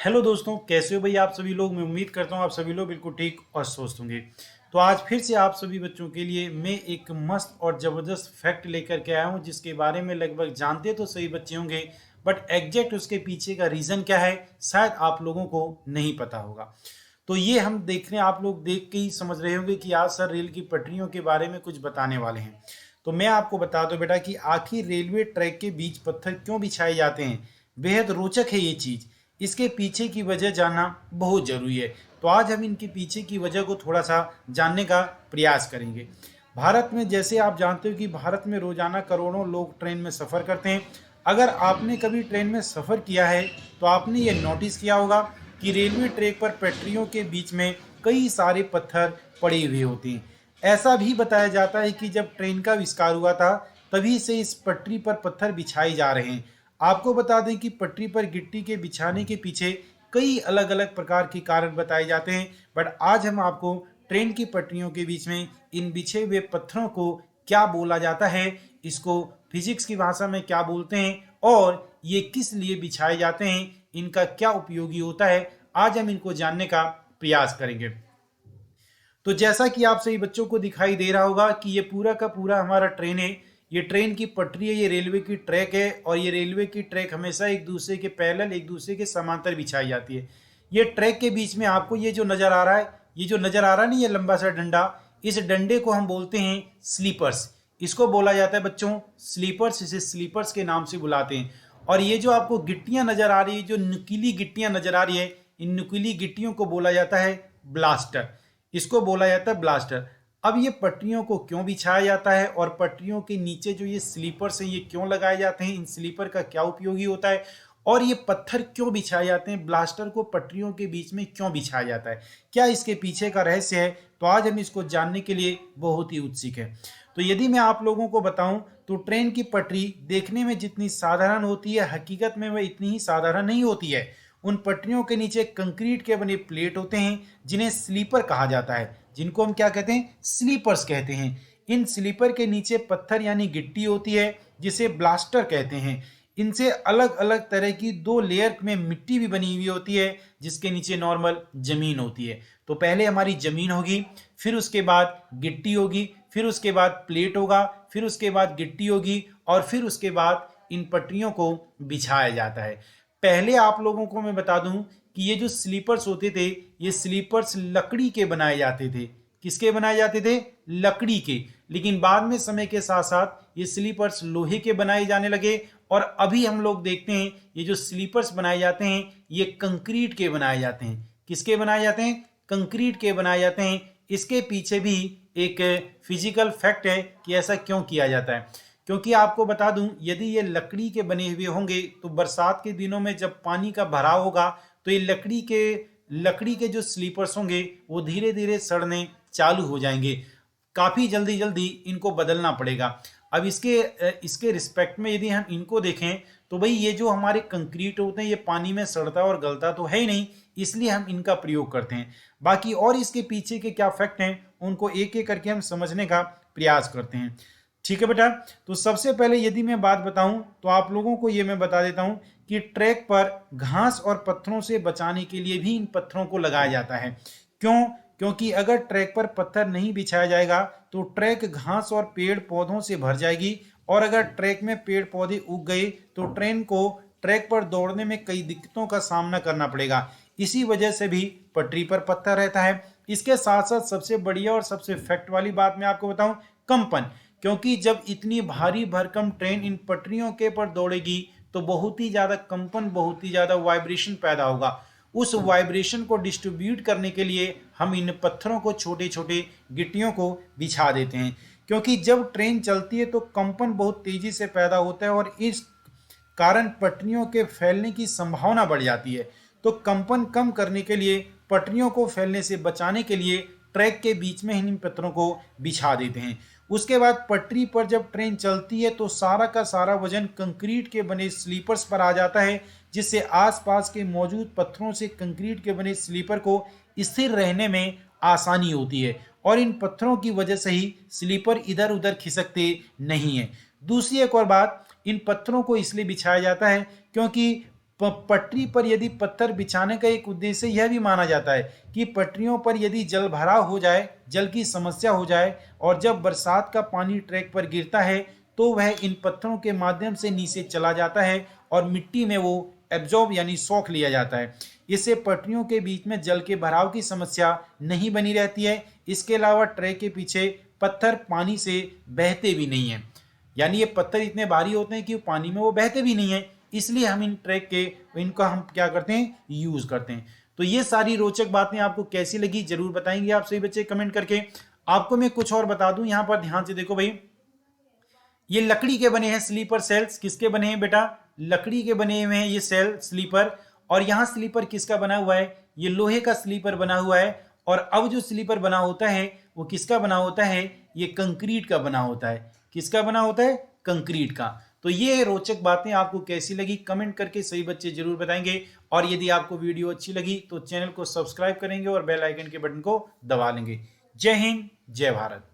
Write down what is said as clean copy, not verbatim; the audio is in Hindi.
हेलो दोस्तों, कैसे हो भाई आप सभी लोग। मैं उम्मीद करता हूँ आप सभी लोग बिल्कुल ठीक और स्वस्थ होंगे। तो आज फिर से आप सभी बच्चों के लिए मैं एक मस्त और ज़बरदस्त फैक्ट लेकर के आया हूँ, जिसके बारे में लगभग जानते तो सही बच्चे होंगे, बट एग्जैक्ट उसके पीछे का रीज़न क्या है शायद आप लोगों को नहीं पता होगा। तो ये हम देखने आप लोग देख के ही समझ रहे होंगे कि आज सर रेल की पटरियों के बारे में कुछ बताने वाले हैं। तो मैं आपको बता दूं बेटा कि आखिर रेलवे ट्रैक के बीच पत्थर क्यों बिछाए जाते हैं। बेहद रोचक है ये चीज़। इसके पीछे की वजह जानना बहुत ज़रूरी है। तो आज हम इनके पीछे की वजह को थोड़ा सा जानने का प्रयास करेंगे। भारत में जैसे आप जानते हो कि भारत में रोजाना करोड़ों लोग ट्रेन में सफ़र करते हैं। अगर आपने कभी ट्रेन में सफ़र किया है तो आपने ये नोटिस किया होगा कि रेलवे ट्रैक पर पटरियों के बीच में कई सारे पत्थर पड़े हुए होते हैं। ऐसा भी बताया जाता है कि जब ट्रेन का आविष्कार हुआ था तभी से इस पटरी पर पत्थर बिछाए जा रहे हैं। आपको बता दें कि पटरी पर गिट्टी के बिछाने के पीछे कई अलग अलग प्रकार के कारण बताए जाते हैं, बट आज हम आपको ट्रेन की पटरियों के बीच में इन बिछे हुए पत्थरों को क्या बोला जाता है, इसको फिजिक्स की भाषा में क्या बोलते हैं और ये किस लिए बिछाए जाते हैं, इनका क्या उपयोगी होता है, आज हम इनको जानने का प्रयास करेंगे। तो जैसा कि आप सभी बच्चों को दिखाई दे रहा होगा कि ये पूरा का पूरा हमारा ट्रेन है। ये ट्रेन की पटरी है, ये रेलवे की ट्रैक है और ये रेलवे की ट्रैक हमेशा एक दूसरे के पैरेलल एक दूसरे के समांतर बिछाई जाती है। ये ट्रैक के बीच में आपको ये जो नज़र आ रहा है, ये जो नज़र आ रहा नहीं, ये लंबा सा डंडा, इस डंडे को हम बोलते हैं स्लीपर्स। इसको बोला जाता है बच्चों स्लीपर्स, इसे स्लीपर्स के नाम से बुलाते हैं। और ये जो आपको गिट्टियां नज़र आ रही है, जो नुकीली गिट्टियां नज़र आ रही है, इन नुकीली गिट्टियों को बोला जाता है ब्लास्टर। इसको बोला जाता है ब्लास्टर। अब ये पटरियों को क्यों बिछाया जाता है और पटरियों के नीचे जो ये स्लीपर्स हैं ये क्यों लगाए जाते हैं, इन स्लीपर का क्या उपयोगी होता है और ये पत्थर क्यों बिछाए जाते हैं, ब्लास्टर को पटरियों के बीच में क्यों बिछाया जाता है, क्या इसके पीछे का रहस्य है, तो आज हम इसको जानने के लिए बहुत ही उत्सुक है। तो यदि मैं आप लोगों को बताऊं तो ट्रेन की पटरी देखने में जितनी साधारण होती है हकीकत में वह इतनी ही साधारण नहीं होती है। उन पटरियों के नीचे कंक्रीट के बने प्लेट होते हैं जिन्हें स्लीपर कहा जाता है, जिनको हम क्या कहते हैं, स्लीपर्स कहते हैं। इन स्लीपर के नीचे पत्थर यानी गिट्टी होती है जिसे ब्लास्टर कहते हैं। इनसे अलग अलग तरह की दो लेयर में मिट्टी भी बनी हुई होती है जिसके नीचे नॉर्मल जमीन होती है। तो पहले हमारी जमीन होगी, फिर उसके बाद गिट्टी होगी, फिर उसके बाद प्लेट होगा, फिर उसके बाद गिट्टी होगी और फिर उसके बाद इन पटरियों को बिछाया जाता है। पहले आप लोगों को मैं बता दूं कि ये जो स्लीपर्स होते थे ये स्लीपर्स लकड़ी के बनाए जाते थे। किसके बनाए जाते थे? लकड़ी के। लेकिन बाद में समय के साथ साथ ये स्लीपर्स लोहे के बनाए जाने लगे और अभी हम लोग देखते हैं ये जो स्लीपर्स बनाए जाते हैं ये कंक्रीट के बनाए जाते हैं। किसके बनाए जाते हैं? कंक्रीट के बनाए जाते हैं। इसके पीछे भी एक फिजिकल फैक्ट है कि ऐसा क्यों किया जाता है। क्योंकि आपको बता दूं यदि ये लकड़ी के बने हुए होंगे तो बरसात के दिनों में जब पानी का भराव होगा तो ये लकड़ी के जो स्लीपर्स होंगे वो धीरे धीरे सड़ने चालू हो जाएंगे। काफ़ी जल्दी जल्दी इनको बदलना पड़ेगा। अब इसके रिस्पेक्ट में यदि हम इनको देखें तो भाई ये जो हमारे कंक्रीट होते हैं ये पानी में सड़ता और गलता तो है ही नहीं, इसलिए हम इनका प्रयोग करते हैं। बाकी और इसके पीछे के क्या फैक्ट हैं उनको एक एक करके हम समझने का प्रयास करते हैं। ठीक है बेटा। तो सबसे पहले यदि मैं बात बताऊं तो आप लोगों को ये मैं बता देता हूं कि ट्रैक पर घास और पत्थरों से बचाने के लिए भी इन पत्थरों को लगाया जाता है। क्यों? क्योंकि अगर ट्रैक पर पत्थर नहीं बिछाया जाएगा तो ट्रैक घास और पेड़ पौधों से भर जाएगी और अगर ट्रैक में पेड़ पौधे उग गए तो ट्रेन को ट्रैक पर दौड़ने में कई दिक्कतों का सामना करना पड़ेगा। इसी वजह से भी पटरी पर पत्थर रहता है। इसके साथ साथ सबसे बढ़िया और सबसे फैक्ट वाली बात मैं आपको बताऊं, कंपन। क्योंकि जब इतनी भारी भरकम ट्रेन इन पटरियों के पर दौड़ेगी तो बहुत ही ज़्यादा कंपन, बहुत ही ज़्यादा वाइब्रेशन पैदा होगा। उस वाइब्रेशन को डिस्ट्रीब्यूट करने के लिए हम इन पत्थरों को, छोटे छोटे गिट्टियों को बिछा देते हैं। क्योंकि जब ट्रेन चलती है तो कंपन बहुत तेज़ी से पैदा होता है और इस कारण पटरियों के फैलने की संभावना बढ़ जाती है। तो कंपन कम करने के लिए, पटरियों को फैलने से बचाने के लिए ट्रैक के बीच में इन पत्थरों को बिछा देते हैं। उसके बाद पटरी पर जब ट्रेन चलती है तो सारा का सारा वजन कंक्रीट के बने स्लीपर्स पर आ जाता है, जिससे आसपास के मौजूद पत्थरों से कंक्रीट के बने स्लीपर को स्थिर रहने में आसानी होती है और इन पत्थरों की वजह से ही स्लीपर इधर उधर खिसकते नहीं है। दूसरी एक और बात, इन पत्थरों को इसलिए बिछाया जाता है क्योंकि पटरी पर यदि पत्थर बिछाने का एक उद्देश्य यह भी माना जाता है कि पटरियों पर यदि जल भराव हो जाए, जल की समस्या हो जाए और जब बरसात का पानी ट्रैक पर गिरता है तो वह इन पत्थरों के माध्यम से नीचे चला जाता है और मिट्टी में वो एब्जॉर्ब यानी सोख लिया जाता है। इससे पटरियों के बीच में जल के भराव की समस्या नहीं बनी रहती है। इसके अलावा ट्रैक के पीछे पत्थर पानी से बहते भी नहीं है, यानी ये पत्थर इतने भारी होते हैं कि पानी में वो बहते भी नहीं है, इसलिए हम इन ट्रैक के इनका हम क्या करते हैं, यूज करते हैं। तो ये सारी रोचक बातें आपको कैसी लगी जरूर बताएंगे आप सभी बच्चे कमेंट करके। आपको मैं कुछ और बता दूं, यहाँ पर ध्यान से देखो भाई, ये लकड़ी के बने हैं स्लीपर सेल्स। किसके बने हैं बेटा? लकड़ी के बने हुए हैं ये सेल स्लीपर। और यहाँ स्लीपर किसका बना हुआ है? ये लोहे का स्लीपर बना हुआ है। और अब जो स्लीपर बना होता है वो किसका बना होता है? ये कंक्रीट का बना होता है। किसका बना होता है? कंक्रीट का। तो ये रोचक बातें आपको कैसी लगी कमेंट करके सभी बच्चे जरूर बताएंगे। और यदि आपको वीडियो अच्छी लगी तो चैनल को सब्सक्राइब करेंगे और बेल आइकन के बटन को दबा लेंगे। जय हिंद, जय भारत।